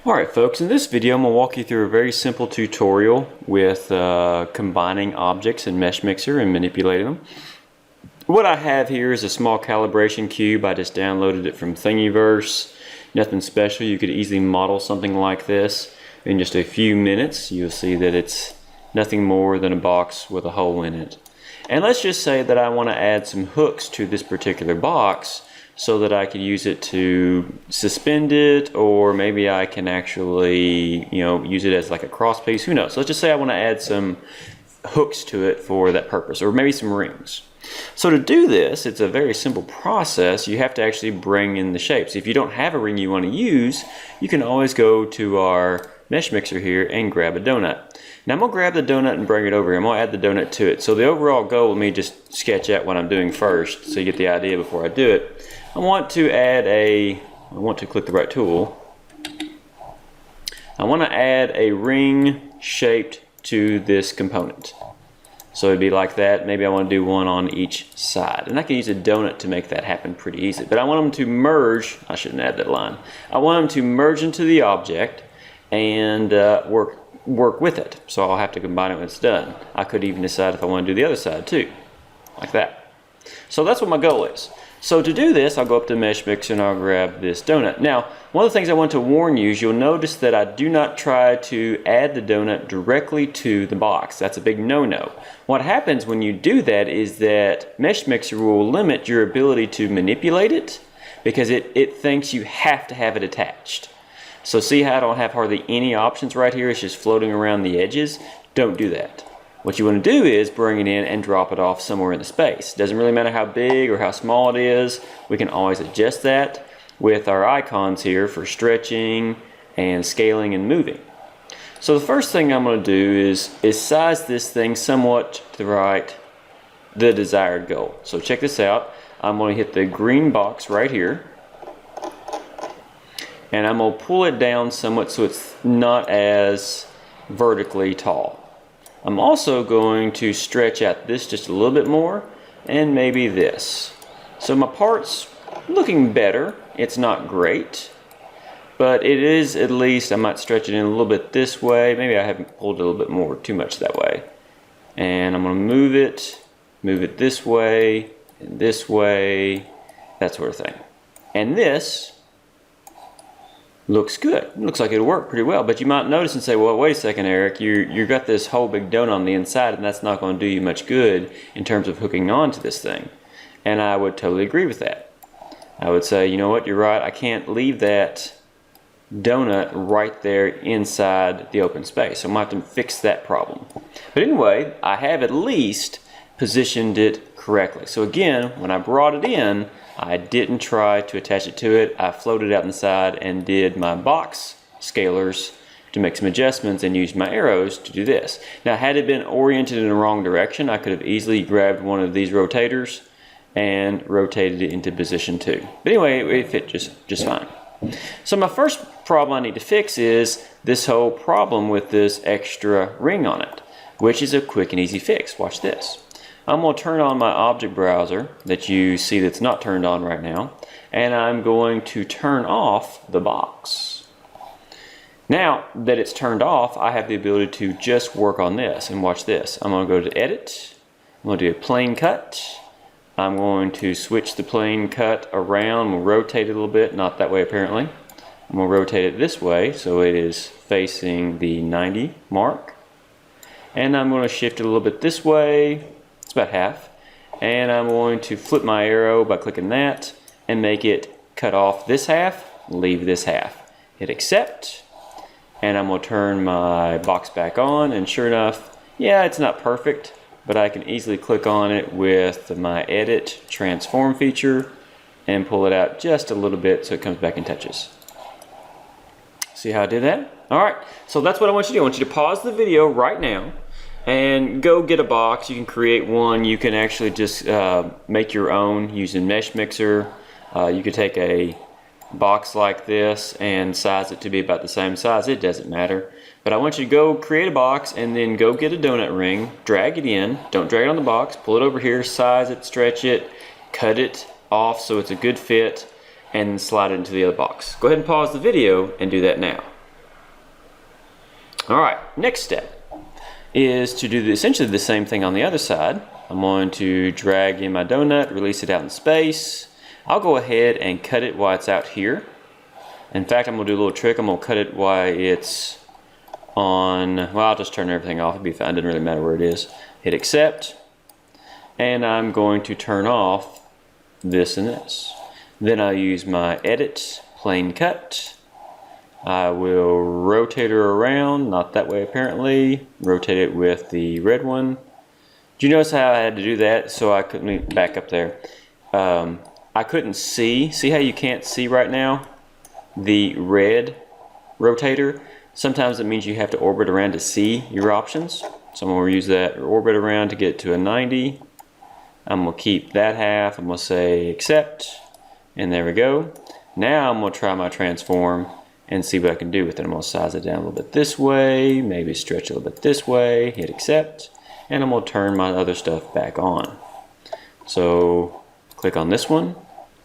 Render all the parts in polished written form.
Alright folks, in this video I'm going to walk you through a very simple tutorial with combining objects in Meshmixer and manipulating them. What I have here is a small calibration cube. I just downloaded it from Thingiverse. Nothing special. You could easily model something like this in just a few minutes. You'll see that it's nothing more than a box with a hole in it. And let's just say that I want to add some hooks to this particular box so that I could use it to suspend it, or maybe I can actually, use it as like a cross piece. Who knows? Let's just say I want to add some hooks to it for that purpose, or maybe some rings. So to do this, it's a very simple process. You have to actually bring in the shapes. If you don't have a ring you want to use, you can always go to our Meshmixer here and grab a donut. Now I'm going to grab the donut and bring it over here. I'm going to add the donut to it. So the overall goal, let me just sketch out what I'm doing first so you get the idea before I do it. I want to click the right tool. I want to add a ring shaped to this component. So it'd be like that. Maybe I want to do one on each side. And I can use a donut to make that happen pretty easy. But I want them to merge. I shouldn't add that line. I want them to merge into the object and work with it. So I'll have to combine it when it's done. I could even decide if I want to do the other side too, like that. So that's what my goal is. So to do this, I'll go up to Meshmixer and I'll grab this donut. Now, one of the things I want to warn you is you'll notice that I do not try to add the donut directly to the box. That's a big no-no. What happens when you do that is that Meshmixer will limit your ability to manipulate it because it thinks you have to have it attached. So see how I don't have hardly any options right here? It's just floating around the edges. Don't do that. What you want to do is bring it in and drop it off somewhere in the space. Doesn't really matter how big or how small it is. We can always adjust that with our icons here for stretching and scaling and moving. So the first thing I'm going to do is size this thing somewhat to the desired goal. So check this out. I'm going to hit the green box right here. And I'm going to pull it down somewhat so it's not as vertically tall. I'm also going to stretch out this just a little bit more, and maybe this. So my part's looking better. It's not great, but it is at least, I might stretch it in a little bit this way. Maybe I haven't pulled it a little bit more, too much that way. And I'm going to move it this way, and this way, that sort of thing. And this looks good. It looks like it'll work pretty well, but you might notice and say, well, wait a second, Eric, you got this whole big donut on the inside and that's not going to do you much good in terms of hooking on to this thing. And I would totally agree with that. I would say, you know what, you're right, I can't leave that donut right there inside the open space. So I'm going to have to fix that problem. But anyway, I have at least positioned it correctly. So again, when I brought it in, I didn't try to attach it to it. I floated out inside and did my box scalers to make some adjustments and used my arrows to do this. Now, had it been oriented in the wrong direction, I could have easily grabbed one of these rotators and rotated it into position 2. But anyway, it fit just fine. So my first problem I need to fix is this whole problem with this extra ring on it, which is a quick and easy fix. Watch this. I'm going to turn on my object browser that you see that's not turned on right now, and I'm going to turn off the box. Now that it's turned off, I have the ability to just work on this, and watch this. I'm going to go to Edit, I'm going to do a plane cut, I'm going to switch the plane cut around, we'll rotate it a little bit, not that way apparently. I'm going to rotate it this way so it is facing the 90 mark, and I'm going to shift it a little bit this way. About half, and I'm going to flip my arrow by clicking that and make it cut off this half, leave this half. Hit accept, and I'm going to turn my box back on, and sure enough, yeah, it's not perfect, but I can easily click on it with my edit transform feature and pull it out just a little bit so it comes back and touches. See how I did that? Alright, so that's what I want you to do. I want you to pause the video right now and go get a box. You can create one. You can actually just make your own using Meshmixer. You could take a box like this and size it to be about the same size. It doesn't matter. But I want you to go create a box and then go get a donut ring, drag it in. Don't drag it on the box. Pull it over here, size it, stretch it, cut it off so it's a good fit, and slide it into the other box. Go ahead and pause the video and do that now. All right, next step is to do essentially the same thing on the other side. I'm going to drag in my donut, release it out in space. I'll go ahead and cut it while it's out here. In fact, I'm going to do a little trick. I'm going to cut it while it's on, well, I'll just turn everything off. It'll be fine. It doesn't really matter where it is. Hit accept. And I'm going to turn off this and this. Then I'll use my edit, plane cut. I will rotate her around, not that way apparently. Rotate it with the red one. Do you notice how I had to do that? So I couldn't, back up there. I couldn't see how you can't see right now? The red rotator. Sometimes it means you have to orbit around to see your options. So I'm going to use that orbit around to get to a 90. I'm going to keep that half. I'm going to say accept. And there we go. Now I'm going to try my transform and see what I can do with it. I'm going to size it down a little bit this way. Maybe stretch a little bit this way. Hit accept. And I'm going to turn my other stuff back on. So click on this one.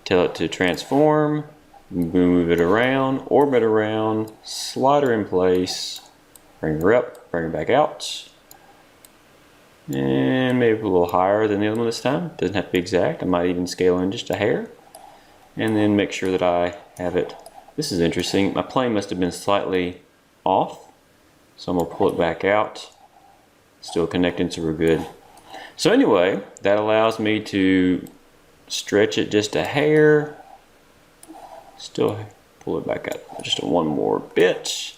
Tell it to transform. Move it around, orbit around, slide her in place, bring her up, bring her back out, and maybe a little higher than the other one this time. Doesn't have to be exact. I might even scale in just a hair, and then make sure that I have it. This is interesting. My plane must have been slightly off, so I'm going to pull it back out. Still connecting, so we're good. So anyway, that allows me to stretch it just a hair. Still pull it back up just one more bit,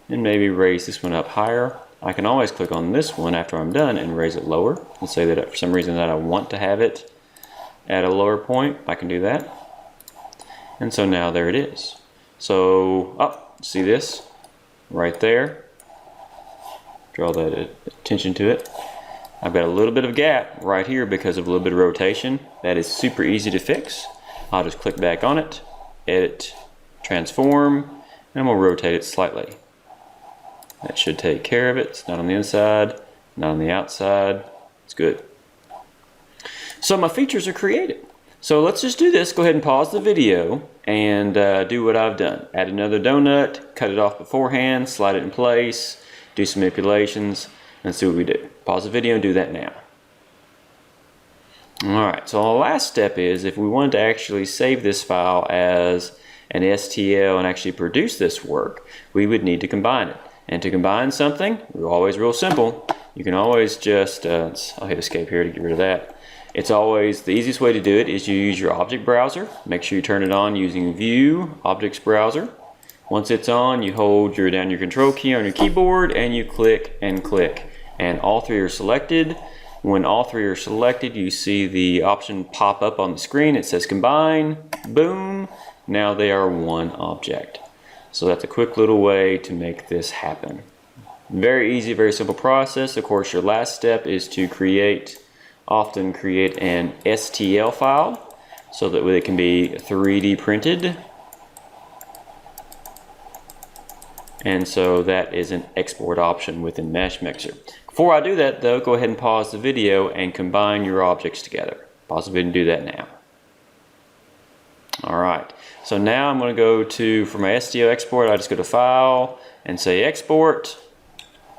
and maybe raise this one up higher. I can always click on this one after I'm done and raise it lower. Let's say that for some reason that I want to have it at a lower point, I can do that. And so now there it is. So, see this right there? Draw that attention to it. I've got a little bit of gap right here because of a little bit of rotation. That is super easy to fix. I'll just click back on it. Edit, transform, and I'm going to rotate it slightly. That should take care of it. It's not on the inside, not on the outside. It's good. So my features are created. So let's just do this. Go ahead and pause the video and do what I've done. Add another donut, cut it off beforehand, slide it in place, do some manipulations, and see what we do. Pause the video and do that now. Alright, so the last step is if we wanted to actually save this file as an STL and actually produce this work, we would need to combine it. And to combine something, we're always real simple. You can always just, I'll hit escape here to get rid of that. It's always, the easiest way to do it is you use your object browser. Make sure you turn it on using View, Objects Browser. Once it's on, you hold down your control key on your keyboard and you click and click. And all three are selected. When all three are selected, you see the option pop up on the screen. It says combine, boom, now they are one object. So that's a quick little way to make this happen. Very easy, very simple process. Of course, your last step is to often create an STL file so that it can be 3D printed. And so that is an export option within Meshmixer. Before I do that though, go ahead and pause the video and combine your objects together. Pause the video and do that now. Alright, so now I'm going to go to, for my STL export, I just go to File and say Export.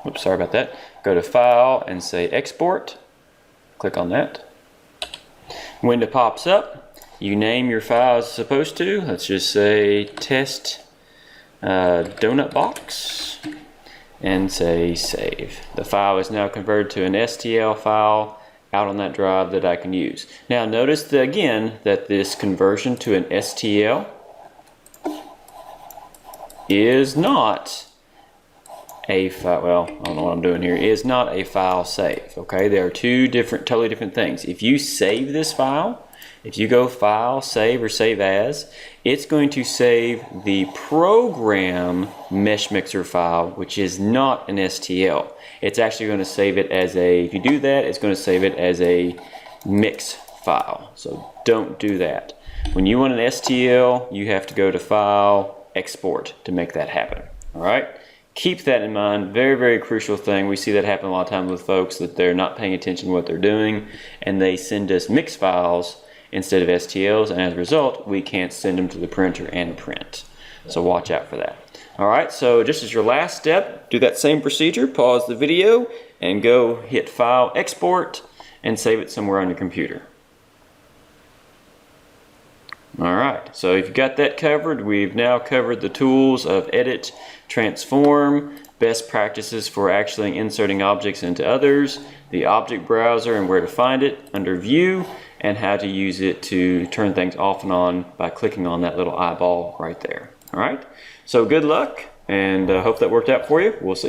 Oops, sorry about that. Go to File and say Export. Click on that. When it pops up, you name your file as supposed to. Let's just say test donut box and say save. The file is now converted to an STL file out on that drive that I can use. Now notice that again that this conversion to an STL is not a file, well, I don't know what I'm doing here, is not a file save. Okay, there are two totally different things. If you save this file, if you go File, Save, or Save As, it's going to save the program Meshmixer file, which is not an STL. It's actually going to save it as if you do that, it's going to save it as a mix file. So don't do that. When you want an STL, you have to go to File, Export to make that happen. All right? Keep that in mind. Very, very crucial thing. We see that happen a lot of times with folks that they're not paying attention to what they're doing, and they send us mix files instead of STLs, and as a result, we can't send them to the printer and print. So watch out for that. All right, so just as your last step, do that same procedure, pause the video, and go hit File, Export, and save it somewhere on your computer. All right, so if you've got that covered, we've now covered the tools of edit, transform, best practices for actually inserting objects into others, the object browser and where to find it under view, and how to use it to turn things off and on by clicking on that little eyeball right there. All right, so good luck, and hope that worked out for you. We'll see.